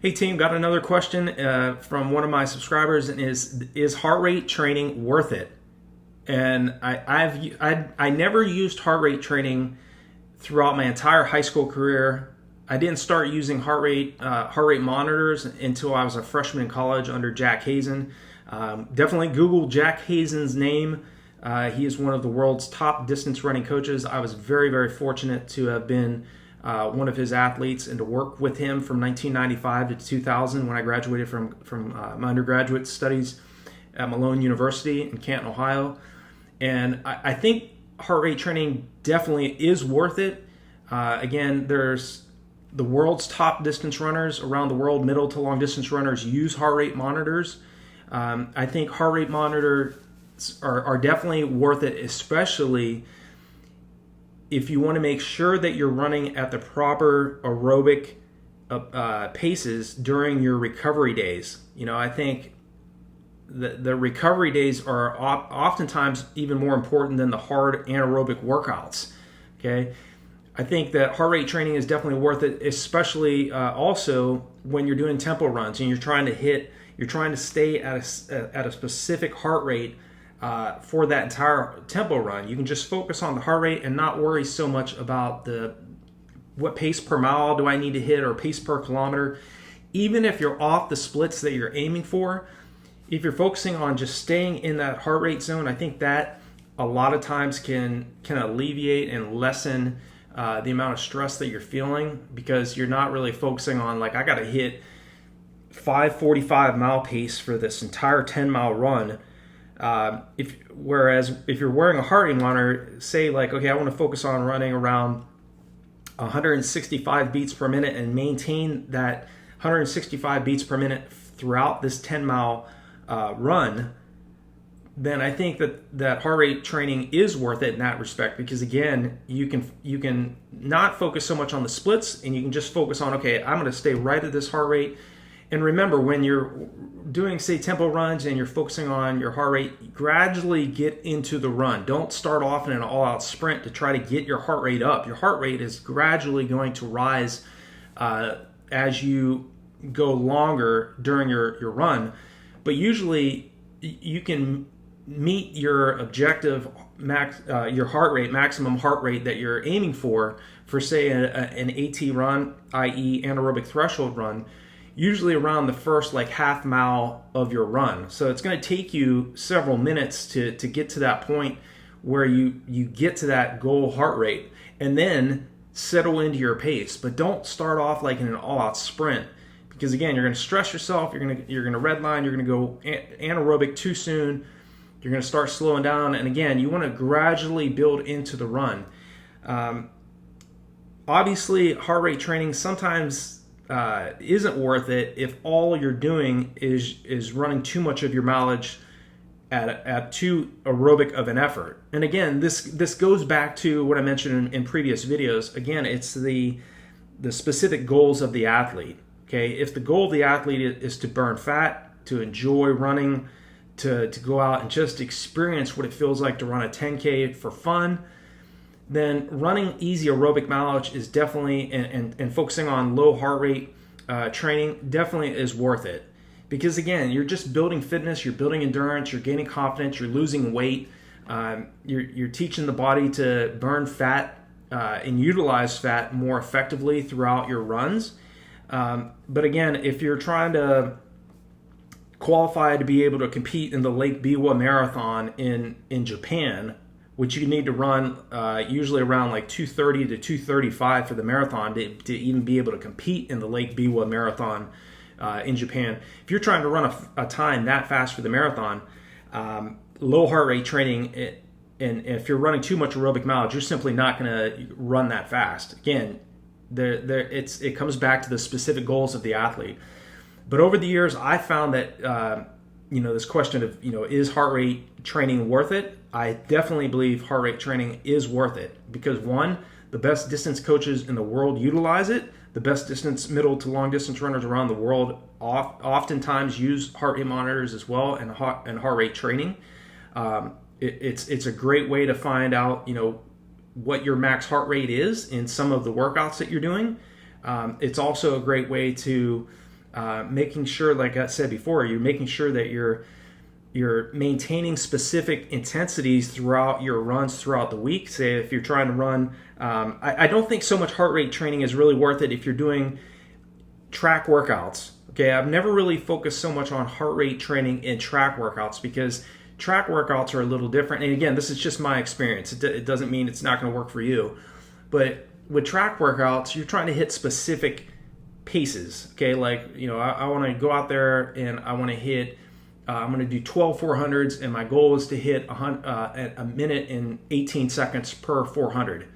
Hey team, got another question from one of my subscribers, and is heart rate training worth it? And I never used heart rate training throughout my entire high school career. I didn't start using heart rate monitors until I was a freshman in college under Jack Hazen. Definitely Google Jack Hazen's name. He is one of the world's top distance running coaches. I was very, very fortunate to have been one of his athletes and to work with him from 1995 to 2000 when I graduated from my undergraduate studies at Malone University in Canton, Ohio. And I think heart rate training definitely is worth it. Again, there's the world's top distance runners around the world, middle to long distance runners use heart rate monitors. I think heart rate monitors are definitely worth it, especially if you want to make sure that you're running at the proper aerobic paces during your recovery days. You know, I think the recovery days are oftentimes even more important than the hard anaerobic workouts. Okay, I think that heart rate training is definitely worth it, especially also when you're doing tempo runs and you're trying to stay at a specific heart rate for that entire tempo run. You can just focus on the heart rate and not worry so much about what pace per mile do I need to hit or pace per kilometer. Even if you're off the splits that you're aiming for, if you're focusing on just staying in that heart rate zone, I think that a lot of times can alleviate and lessen the amount of stress that you're feeling, because you're not really focusing on like, I got to hit 5:45 mile pace for this entire 10-mile run. Whereas if you're wearing a heart rate monitor, say like, okay, I want to focus on running around 165 beats per minute and maintain that 165 beats per minute throughout this 10-mile run, then I think that heart rate training is worth it in that respect, because again, you can not focus so much on the splits and you can just focus on, okay, I'm going to stay right at this heart rate. And remember, when you're doing, say, tempo runs and you're focusing on your heart rate, gradually get into the run. Don't start off in an all-out sprint to try to get your heart rate up. Your heart rate is gradually going to rise as you go longer during your run. But usually you can meet your objective your heart rate, maximum heart rate that you're aiming for say an AT run, i.e. anaerobic threshold run, usually around the first like half mile of your run. So it's going to take you several minutes to get to that point where you get to that goal heart rate, and then settle into your pace. But don't start off like in an all-out sprint, because again, you're going to stress yourself. You're going to redline. You're going to go anaerobic too soon. You're going to start slowing down, and again, you want to gradually build into the run. Obviously, heart rate training sometimes isn't worth it if all you're doing is running too much of your mileage at too aerobic of an effort. And again, this goes back to what I mentioned in previous videos. Again, it's the specific goals of the athlete. Okay, if the goal of the athlete is to burn fat, to enjoy running, to go out and just experience what it feels like to run a 10K for fun, then running easy aerobic mileage is definitely, and focusing on low heart rate training definitely is worth it. Because again, you're just building fitness, you're building endurance, you're gaining confidence, you're losing weight, you're teaching the body to burn fat and utilize fat more effectively throughout your runs. But again, if you're trying to qualify to be able to compete in the Lake Biwa Marathon in Japan, which you need to run usually around like 2:30 to 2:35 for the marathon to even be able to compete in the Lake Biwa Marathon in Japan. If you're trying to run a time that fast for the marathon, low heart rate training, and if you're running too much aerobic mileage, you're simply not going to run that fast. Again, it comes back to the specific goals of the athlete. But over the years, I found that this question of is heart rate training worth it? I definitely believe heart rate training is worth it, because one, the best distance coaches in the world utilize it. The best distance, middle to long distance runners around the world oftentimes use heart rate monitors as well, and heart rate training. It's a great way to find out what your max heart rate is in some of the workouts that you're doing. It's also a great way to making sure, like I said before, you're making sure that you're maintaining specific intensities throughout your runs throughout the week. Say if you're trying to run, I don't think so much heart rate training is really worth it if you're doing track workouts. Okay, I've never really focused so much on heart rate training in track workouts because track workouts are a little different. And again, this is just my experience. It doesn't mean it's not going to work for you. But with track workouts, you're trying to hit specific paces. Okay, like, I want to go out there and I want to hit, I'm going to do 12 400s, and my goal is to hit a minute and 18 seconds per 400.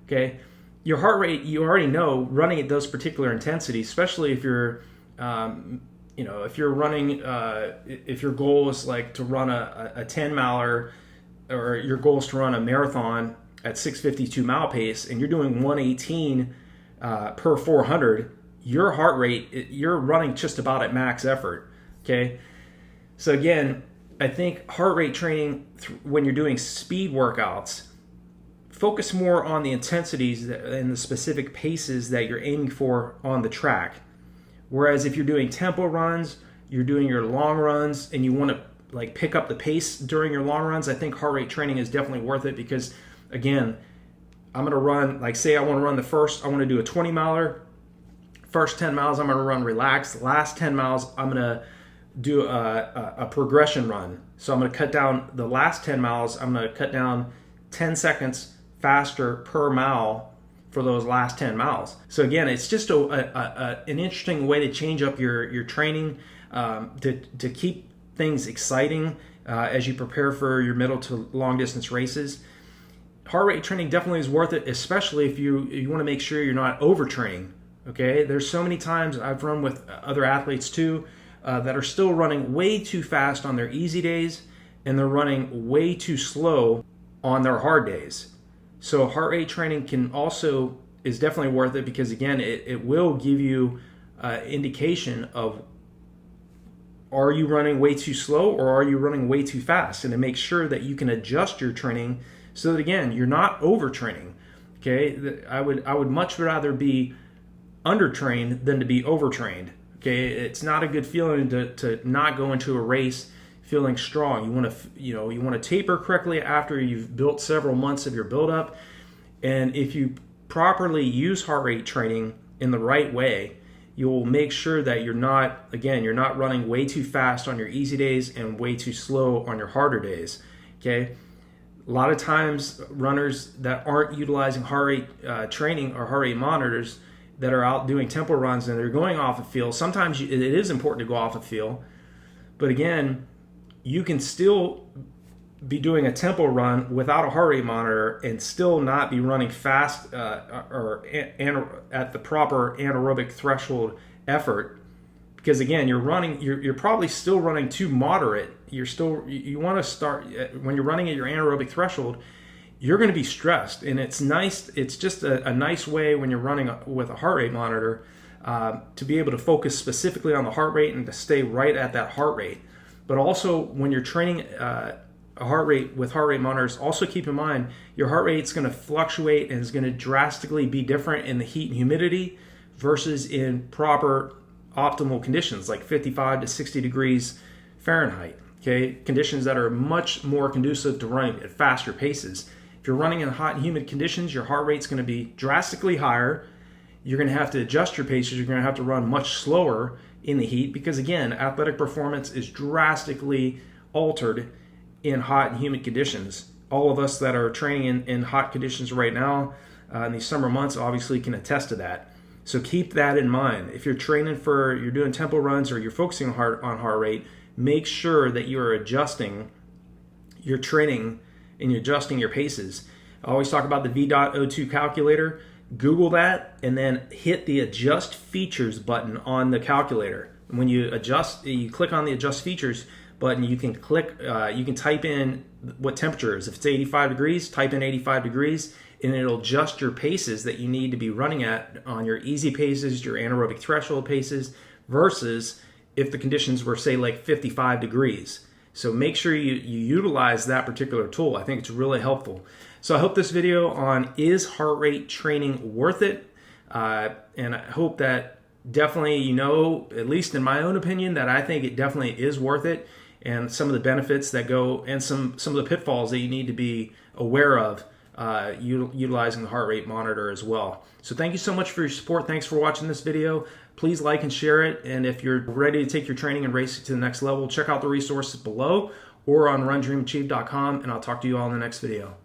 Okay, your heart rate, you already know, running at those particular intensities, especially if you're if you're running, if your goal is like to run a 10 miler, or your goal is to run a marathon at 6:52 mile pace, and you're doing 118 per 400, your heart rate, you're running just about at max effort. Okay, so again, I think heart rate training, when you're doing speed workouts, focus more on the intensities and the specific paces that you're aiming for on the track. Whereas if you're doing tempo runs, you're doing your long runs, and you want to like pick up the pace during your long runs, I think heart rate training is definitely worth it because, again, I'm going to run, like say I want to run I want to do a 20 miler. First 10 miles, I'm going to run relaxed. Last 10 miles, I'm going to do a progression run. So I'm going to cut down the last 10 miles. I'm going to cut down 10 seconds faster per mile for those last 10 miles. So again, it's just an interesting way to change up your training, to keep things exciting as you prepare for your middle to long distance races. Heart rate training definitely is worth it, especially if you want to make sure you're not overtraining. Okay, there's so many times I've run with other athletes too that are still running way too fast on their easy days, and they're running way too slow on their hard days. So heart rate training is definitely worth it because, again, it will give you indication of, are you running way too slow or are you running way too fast, and to make sure that you can adjust your training so that, again, you're not overtraining. Okay, I would much rather be undertrained than to be overtrained. Okay, it's not a good feeling to not go into a race feeling strong. You want to taper correctly after you've built several months of your buildup, and if you properly use heart rate training in the right way, you'll make sure that you're not running way too fast on your easy days and way too slow on your harder days. Okay, a lot of times runners that aren't utilizing heart rate training or heart rate monitors, that are out doing tempo runs and they're going off a feel. Sometimes it is important to go off a feel, but again, you can still be doing a tempo run without a heart rate monitor and still not be running fast or at the proper anaerobic threshold effort, because again, you're probably still running too moderate. You want to start when you're running at your anaerobic threshold. You're going to be stressed, and it's nice. It's just a nice way when you're running with a heart rate monitor to be able to focus specifically on the heart rate and to stay right at that heart rate. But also, when you're training a heart rate with heart rate monitors, also keep in mind your heart rate is going to fluctuate and is going to drastically be different in the heat and humidity versus in proper optimal conditions like 55 to 60 degrees Fahrenheit. Okay, conditions that are much more conducive to running at faster paces. If you're running in hot and humid conditions, your heart rate's going to be drastically higher. You're going to have to adjust your paces. You're going to have to run much slower in the heat because, again, athletic performance is drastically altered in hot and humid conditions. All of us that are training in hot conditions right now in these summer months obviously can attest to that. So keep that in mind. If you're you're doing tempo runs or you're focusing on heart rate, make sure that you're adjusting your training and you're adjusting your paces. I always talk about the V.O2 calculator. Google that and then hit the adjust features button on the calculator. When you click on the adjust features button, you can type in what temperature is. If it's 85 degrees, type in 85 degrees and it'll adjust your paces that you need to be running at on your easy paces, your anaerobic threshold paces, versus if the conditions were, say, like 55 degrees. So make sure you utilize that particular tool. I think it's really helpful. So I hope this video on is heart rate training worth it? And I hope that definitely, you know, at least in my own opinion, that I think it definitely is worth it, and some of the benefits that go, and some of the pitfalls that you need to be aware of utilizing the heart rate monitor as well. So thank you so much for your support. Thanks for watching this video. Please like and share it. And if you're ready to take your training and race it to the next level, check out the resources below or on RunDreamAchieve.com, and I'll talk to you all in the next video.